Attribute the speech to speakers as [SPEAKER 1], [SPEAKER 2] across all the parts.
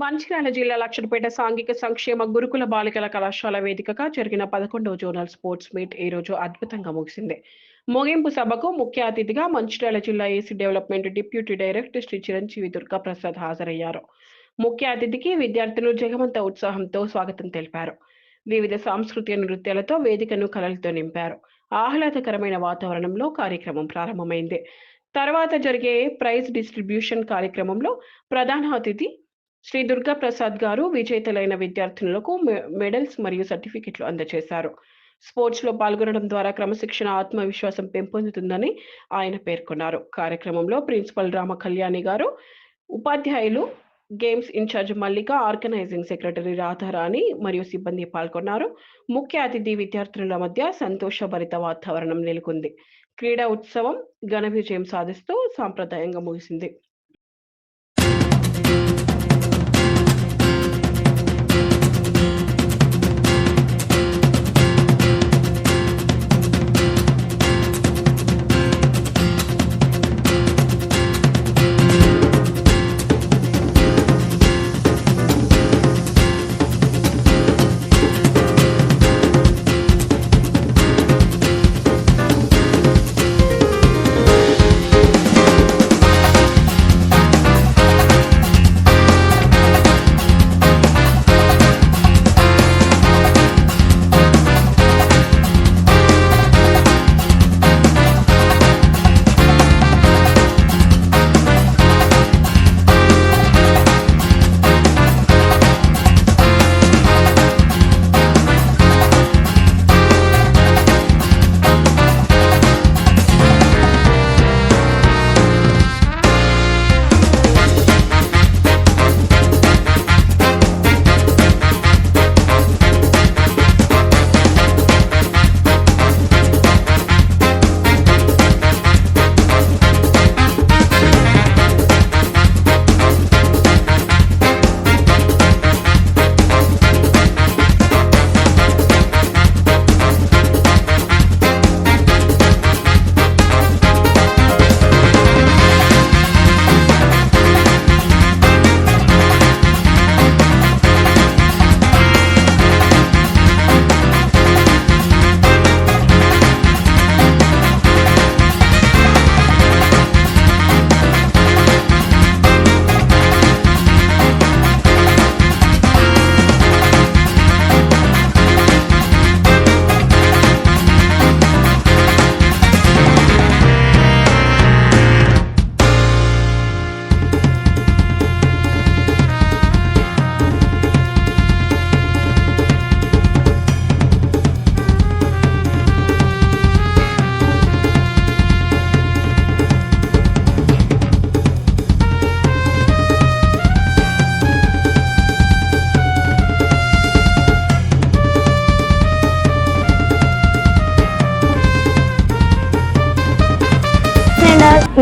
[SPEAKER 1] మంచిర్యాల జిల్లా లక్షణపేట సాంఘిక సంక్షేమ గురుకుల బాలికల కళాశాల వేదికగా జరిగిన 11వ జోనల్ స్పోర్ట్స్ మీట్ ఈ రోజు అద్భుతంగా ముగిసింది. ముగింపు సభకు ముఖ్య అతిథిగా మంచిర్యాల జిల్లా AC development deputy director Shri Chiranjeevi Durga Prasad హాజరయ్యారు. ముఖ్య అతిథికి విద్యార్థులు జగమంత ఉత్సాహంతో స్వాగతం తెలిపారు. వివిధ సాంస్కృతిక నృత్యాలతో వేదికను కలలతో నింపారు. ఆహ్లాదకరమైన వాతావరణంలో కార్యక్రమం ప్రారంభమైంది. తర్వాత జరిగే ప్రైజ్ డిస్ట్రిబ్యూషన్ కార్యక్రమంలో ప్రధాన అతిథి శ్రీ దుర్గా ప్రసాద్ గారు విజేతలైన విద్యార్థులకు మెడల్స్ మరియు సర్టిఫికెట్లు అందజేశారు. స్పోర్ట్స్ లో పాల్గొనడం ద్వారా క్రమశిక్షణ, ఆత్మవిశ్వాసం పెంపొందుతుందని ఆయన పేర్కొన్నారు. కార్యక్రమంలో ప్రిన్సిపల్ రామ కళ్యాణి గారు, ఉపాధ్యాయులు, గేమ్స్ ఇన్ఛార్జ్ మల్లిక, ఆర్గనైజింగ్ సెక్రటరీ రాధారాణి మరియు సిబ్బంది పాల్గొన్నారు. ముఖ్య అతిథి విద్యార్థుల మధ్య సంతోషభరిత వాతావరణం నెలకొంది. క్రీడా ఉత్సవం ఘన విజయం సాధిస్తూ సాంప్రదాయంగా ముగిసింది.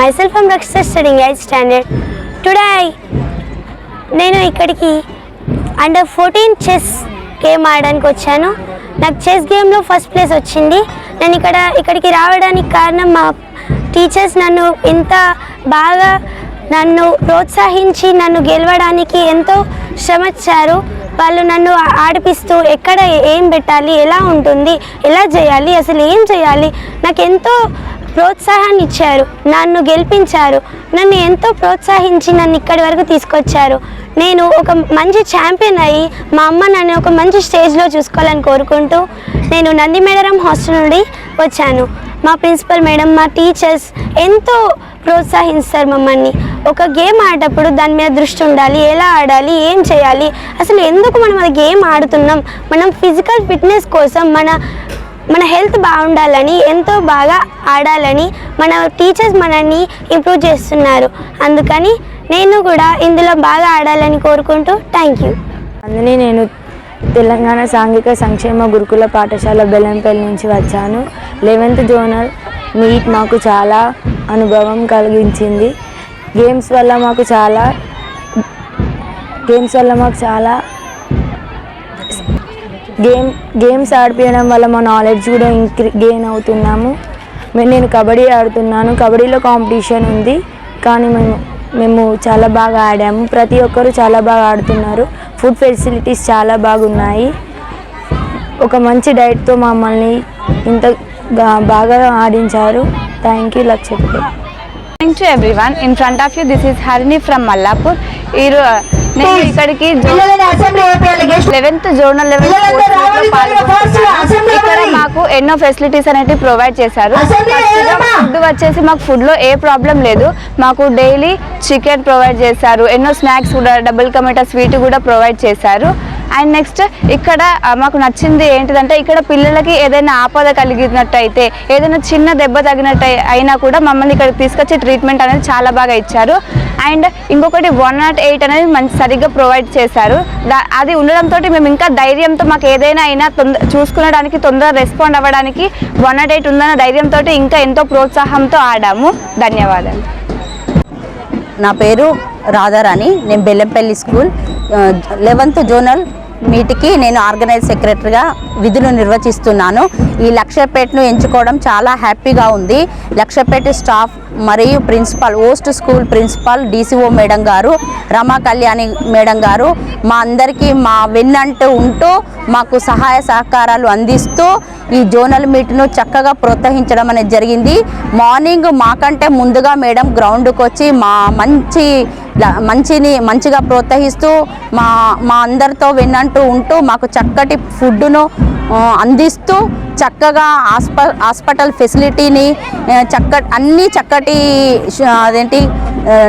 [SPEAKER 2] Myself, I'm Rakshita studying 8th standard. Today, నేను ఇక్కడికి అండర్ 14 చెస్ గేమ్ ఆడడానికి వచ్చాను. నాకు చెస్ గేమ్లో ఫస్ట్ ప్లేస్ వచ్చింది. నేను ఇక్కడికి రావడానికి కారణం మా టీచర్స్ నన్ను ఇంత బాగా నన్ను ప్రోత్సహించి నన్ను గెలవడానికి ఎంతో శ్రమించారు. వాళ్ళు నన్ను ఆడిపిస్తూ ఎక్కడ ఏం పెట్టాలి, ఎలా ఉంటుంది, ఎలా చేయాలి, అసలు ఏం చేయాలి, నాకు ఎంతో ప్రోత్సాహాన్ని ఇచ్చారు. నన్ను గెలిపించారు. నన్ను ఎంతో ప్రోత్సహించి నన్ను ఇక్కడి వరకు తీసుకొచ్చారు. నేను ఒక మంచి ఛాంపియన్ అయ్యి మా అమ్మ నన్ను ఒక మంచి స్టేజ్లో చూసుకోవాలని కోరుకుంటూ నేను నందిమేడరం హాస్టల్ నుండి వచ్చాను. మా ప్రిన్సిపల్ మేడం, మా టీచర్స్ ఎంతో ప్రోత్సహిస్తారు మమ్మల్ని. ఒక గేమ్ ఆడేటప్పుడు దాని మీద దృష్టి ఉండాలి, ఎలా ఆడాలి, ఏం చేయాలి, అసలు ఎందుకు మనం అది గేమ్ ఆడుతున్నాం, మనం ఫిజికల్ ఫిట్నెస్ కోసం మన హెల్త్ బాగుండాలని, ఎంతో బాగా ఆడాలని మన టీచర్స్ మనల్ని ఇంప్రూవ్ చేస్తున్నారు. అందుకని నేను కూడా ఇందులో బాగా ఆడాలని కోరుకుంటూ థ్యాంక్ యూ.
[SPEAKER 3] అందుకని నేను తెలంగాణ సాంఘిక సంక్షేమ గురుకుల పాఠశాల బెల్లంపల్లి నుంచి వచ్చాను. 11th జోనల్ మీట్ మాకు చాలా అనుభవం కలిగించింది. గేమ్స్ వల్ల మాకు చాలా గేమ్స్ ఆడిపించడం వల్ల మా నాలెడ్జ్ కూడా గెయిన్ అవుతున్నాము. నేను కబడ్డీ ఆడుతున్నాను. కబడ్డీలో కాంపిటీషన్ ఉంది, కానీ మేము చాలా బాగా ఆడాము. ప్రతి ఒక్కరు చాలా బాగా ఆడుతున్నారు. ఫుడ్ ఫెసిలిటీస్ చాలా బాగున్నాయి. ఒక మంచి డైట్తో మమ్మల్ని ఇంత బాగా ఆడించారు. Thank you Lakshapathi.
[SPEAKER 4] Morning to everyone. In front of you, this is Harini from Mallapur. నేను ఇక్కడికి 11th జోనల్ లెవెల్ ఇక్కడ మాకు ఎన్నో ఫెసిలిటీస్ అనేవి ప్రొవైడ్ చేశారు. ఫుడ్ వచ్చేసి మాకు ఫుడ్లో ఏ ప్రాబ్లం లేదు. మాకు డైలీ చికెన్ ప్రొవైడ్ చేశారు. ఎన్నో స్నాక్స్ కూడా డబుల్ కమీటా స్వీట్ కూడా ప్రొవైడ్ చేశారు. అండ్ నెక్స్ట్ ఇక్కడ మాకు నచ్చింది ఏంటిదంటే ఇక్కడ పిల్లలకి ఏదైనా ఆపద కలిగినట్టయితే ఏదైనా చిన్న దెబ్బ తగినట్టు అయినా కూడా మమ్మల్ని ఇక్కడికి తీసుకొచ్చి ట్రీట్మెంట్ అనేది చాలా బాగా ఇచ్చారు. అండ్ ఇంకొకటి 108 అనేది మంచి సరిగ్గా ప్రొవైడ్ చేశారు. అది ఉండడంతో మేము ఇంకా ధైర్యంతో మాకు ఏదైనా అయినా చూసుకునడానికి తొందరగా రెస్పాండ్ అవ్వడానికి 108 ఉందన్న ధైర్యంతో ఇంకా ఎంతో ప్రోత్సాహంతో ఆడాము. ధన్యవాదాలు.
[SPEAKER 5] నా పేరు రాధారాణి. నేను బెల్లంపల్లి స్కూల్ 11th జోనల్ మీట్కి నేను ఆర్గనైజ్ సెక్రటరీగా విధులు నిర్వహిస్తున్నాను. ఈ లక్షపేటను ఎంచుకోవడం చాలా హ్యాపీగా ఉంది. లక్షపేట స్టాఫ్ మరియు principal, ఓస్ట్ school principal DCO madam గారు, రమా కళ్యాణి మేడం గారు మా అందరికీ మా వెన్నంటూ ఉంటూ మాకు సహాయ సహకారాలు అందిస్తూ ఈ జోనల్ మీట్ను చక్కగా ప్రోత్సహించడం అనేది జరిగింది. మార్నింగ్ మాకంటే ముందుగా మేడం గ్రౌండ్కి వచ్చి మంచిగా ప్రోత్సహిస్తూ మా అందరితో విన్నట్టు ఉంటూ మాకు చక్కటి ఫుడ్ను అందిస్తూ చక్కగా హాస్పిటల్ ఫెసిలిటీని అన్నీ చక్కటి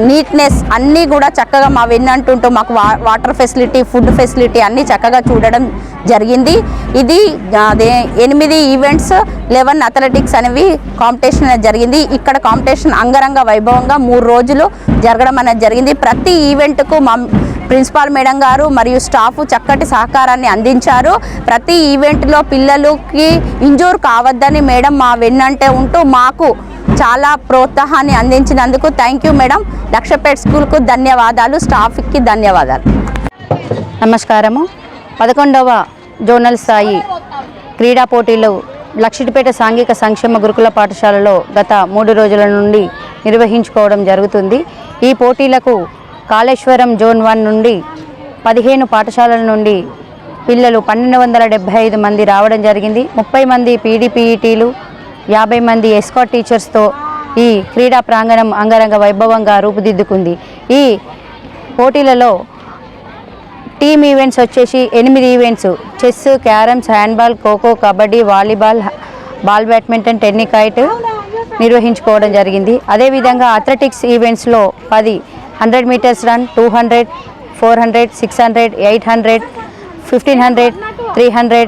[SPEAKER 5] నీట్నెస్ అన్నీ కూడా చక్కగా మా విన్నట్టుంటూ మాకు వాటర్ ఫెసిలిటీ, ఫుడ్ ఫెసిలిటీ అన్నీ చక్కగా చూడడం జరిగింది. ఇది 8 ఈవెంట్స్, 11 అథ్లెటిక్స్ అనేవి కాంపిటీషన్ జరిగింది. ఇక్కడ కాంపిటీషన్ అంగరంగ వైభవంగా 3 రోజులు జరగడం అనేది జరిగింది. ప్రతి ఈవెంట్కు మా ప్రిన్సిపాల్ మేడం గారు మరియు స్టాఫ్ చక్కటి సహకారాన్ని అందించారు. ప్రతి ఈవెంట్లో పిల్లలకి ఇంజూర్ కావద్దని మేడం మా వెన్నంటే ఉంటూ మాకు చాలా ప్రోత్సాహాన్ని అందించినందుకు థ్యాంక్ యూ మేడం. లక్షపేట స్కూల్కు ధన్యవాదాలు, స్టాఫ్కి ధన్యవాదాలు. నమస్కారము. 11వ జోనల్ స్థాయి క్రీడా పోటీలు లక్షిటిపేట సాంఘిక సంక్షేమ గురుకుల పాఠశాలలో గత 3 రోజుల నుండి నిర్వహించుకోవడం జరుగుతుంది. ఈ పోటీలకు కాళేశ్వరం జోన్ 1 నుండి 15 పాఠశాలల నుండి పిల్లలు 1275 మంది రావడం జరిగింది. 30 మంది PDPETలు, 50 మంది ఎస్కాట్ టీచర్స్తో ఈ క్రీడా ప్రాంగణం అంగరంగ వైభవంగా రూపుదిద్దుకుంది. ఈ పోటీలలో టీమ్ ఈవెంట్స్ వచ్చేసి 8 events: chess, carroms, handball, kho kho, kabaddi, volleyball, ball badminton, tenniquoit నిర్వహించుకోవడం జరిగింది. అదేవిధంగా అథ్లెటిక్స్ ఈవెంట్స్లో 10 100 మీటర్స్ రన్, 200, 400, 600, 800, 1500, 300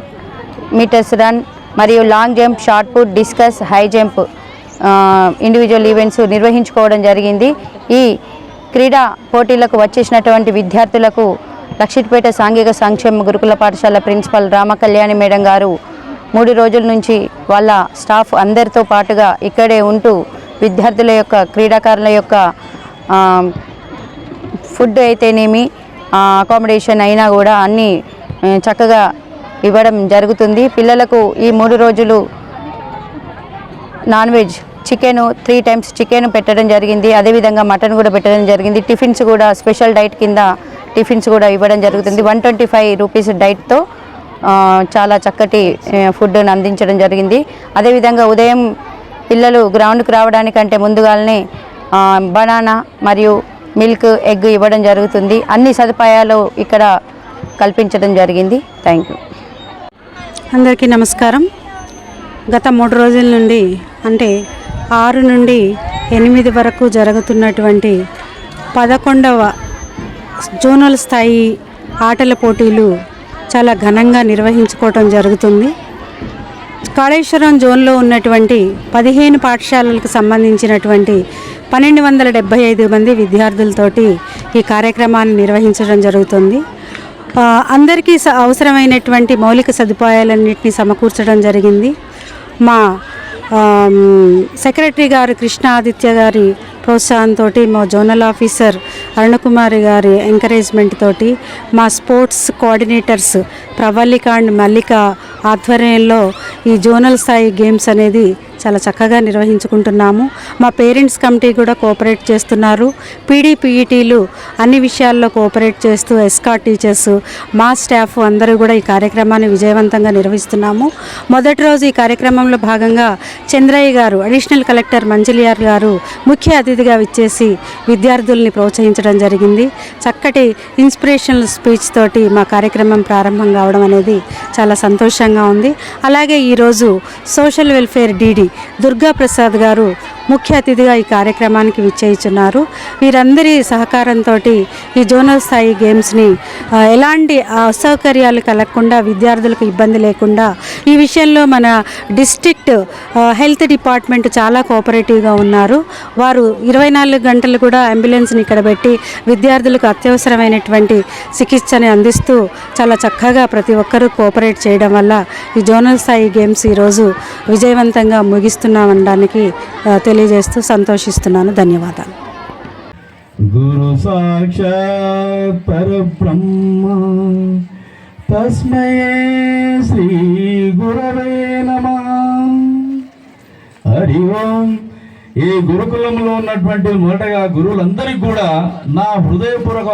[SPEAKER 5] మీటర్స్ రన్ మరియు long jump, shot put, discus, high jump individual events నిర్వహించుకోవడం జరిగింది. ఈ క్రీడా పోటీలకు వచ్చేసినటువంటి విద్యార్థులకు లక్షిట్పేట సాంఘిక సంక్షేమ గురుకుల పాఠశాల ప్రిన్సిపల్ రామ కళ్యాణి మేడం గారు 3 రోజుల నుంచి వాళ్ళ స్టాఫ్ అందరితో పాటుగా ఇక్కడే ఉంటూ విద్యార్థుల యొక్క, క్రీడాకారుల యొక్క ఫుడ్ అయితేనేమి, అకామిడేషన్ అయినా కూడా అన్నీ చక్కగా ఇవ్వడం జరుగుతుంది. పిల్లలకు ఈ 3 రోజులు non veg chicken 3 times chicken పెట్టడం జరిగింది. అదేవిధంగా మటన్ కూడా పెట్టడం జరిగింది. టిఫిన్స్ కూడా స్పెషల్ డైట్ కింద టిఫిన్స్ కూడా ఇవ్వడం జరుగుతుంది. 125 రూపీస్ డైట్తో చాలా చక్కటి ఫుడ్ను అందించడం జరిగింది. అదేవిధంగా ఉదయం పిల్లలు గ్రౌండ్కి రావడానికంటే ముందుగానే బనానా మరియు మిల్క్, ఎగ్ ఇవ్వడం జరుగుతుంది. అన్ని సదుపాయాలు ఇక్కడ కల్పించడం జరిగింది. Thank you.
[SPEAKER 6] అందరికీ నమస్కారం. గత 3 రోజుల నుండి అంటే 6 నుండి 8 వరకు జరుగుతున్నటువంటి 11వ జోనల్ స్థాయి ఆటల పోటీలు చాలా ఘనంగా నిర్వహించుకోవటం జరుగుతుంది. కాళేశ్వరం జోన్లో ఉన్నటువంటి 15 పాఠశాలలకు సంబంధించినటువంటి 1275 మంది విద్యార్థులతోటి ఈ కార్యక్రమాన్ని నిర్వహించడం జరుగుతుంది. అందరికీ అవసరమైనటువంటి మౌలిక సదుపాయాలన్నింటినీ సమకూర్చడం జరిగింది. మా సెక్రటరీ గారు కృష్ణ ఆదిత్య గారి ప్రోత్సాహంతో, మా జోనల్ ఆఫీసర్ అరుణకుమారి గారి ఎంకరేజ్మెంట్ తోటి, మా స్పోర్ట్స్ కోఆర్డినేటర్స్ ప్రవల్లిక అండ్ మల్లిక ఆధ్వర్యంలో ఈ జోనల్ స్థాయి గేమ్స్ అనేది చాలా చక్కగా నిర్వహించుకుంటున్నాము. మా పేరెంట్స్ కమిటీ కూడా కోఆపరేట్ చేస్తున్నారు. పీఈటీలు అన్ని విషయాల్లో కోఆపరేట్ చేస్తూ ఎస్కాట్ టీచర్స్, మా స్టాఫ్ అందరూ కూడా ఈ కార్యక్రమాన్ని విజయవంతంగా నిర్వహిస్తున్నాము. మొదటి రోజు ఈ కార్యక్రమంలో భాగంగా చంద్రయ్య గారు, అడిషనల్ కలెక్టర్ మంచిలియార్ గారు ముఖ్య అతిథిగా విచ్చేసి విద్యార్థుల్ని ప్రోత్సహించడం జరిగింది. చక్కటి ఇన్స్పిరేషనల్ స్పీచ్ తోటి మా కార్యక్రమం ప్రారంభం కావడం అనేది చాలా సంతోషంగా ఉంది. అలాగే ఈరోజు social welfare DD Durga Prasad గారు ముఖ్య అతిథిగా ఈ కార్యక్రమానికి విచ్చేయిచున్నారు. వీరందరి సహకారంతో ఈ జోనల్ స్థాయి గేమ్స్ని ఎలాంటి అసౌకర్యాలు కలగకుండా, విద్యార్థులకు ఇబ్బంది లేకుండా ఈ విషయంలో మన డిస్ట్రిక్ట్ హెల్త్ డిపార్ట్మెంట్ చాలా కోఆపరేటివ్గా ఉన్నారు. వారు 24 గంటలు కూడా అంబులెన్స్ని ఇక్కడ పెట్టి విద్యార్థులకు అత్యవసరమైనటువంటి చికిత్సని అందిస్తూ చాలా చక్కగా ప్రతి ఒక్కరూ కోఆపరేట్ చేయడం వల్ల ఈ జోనల్ స్థాయి గేమ్స్ ఈరోజు విజయవంతంగా ముగిస్తున్నామనడానికి తెలియజేస్తూ సంతోషిస్తున్నాను. ధన్యవాదాలు.
[SPEAKER 7] గురు సాక్షాత్ పరబ్రహ్మ తస్మై శ్రీ గురవే నమః. హరి ఓం. ఈ గురుకులంలో ఉన్నటువంటి మొదటగా గురువులందరికీ కూడా నా హృదయపూర్వక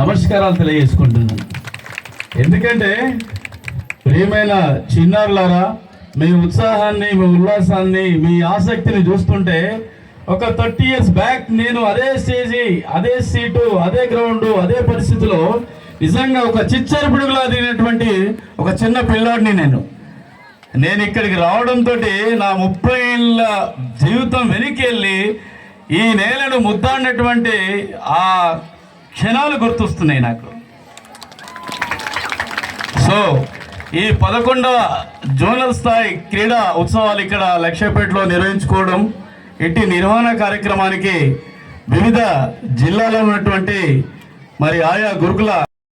[SPEAKER 7] నమస్కారాలు తెలియజేసుకుంటున్నాను. ఎందుకంటే ప్రియమైన చిన్నారులారా, మీ ఉత్సాహాన్ని, మీ ఉల్లాసాన్ని, మీ ఆసక్తిని చూస్తుంటే ఒక 30 years బ్యాక్ నేను అదే స్టేజి, అదే సీటు, అదే గ్రౌండ్, అదే పరిస్థితిలో నిజంగా ఒక చిచ్చరి పిడుగులా దిగినటువంటి ఒక చిన్న పిల్లాడిని నేను ఇక్కడికి రావడంతో నా 30 ఏళ్ళ జీవితం వెనక్కి వెళ్ళి ఈ నేలను ముద్దాడినటువంటి ఆ క్షణాలు గుర్తొస్తున్నాయి నాకు. సో ఈ 11వ జోనల్ స్థాయి క్రీడా ఉత్సవాలు ఇక్కడ లక్ష్యపేటలో నిర్వహించుకోవడం, ఇట్టి నిర్వహణ కార్యక్రమానికి వివిధ జిల్లాలో ఉన్నటువంటి మరి ఆయా గురుకుల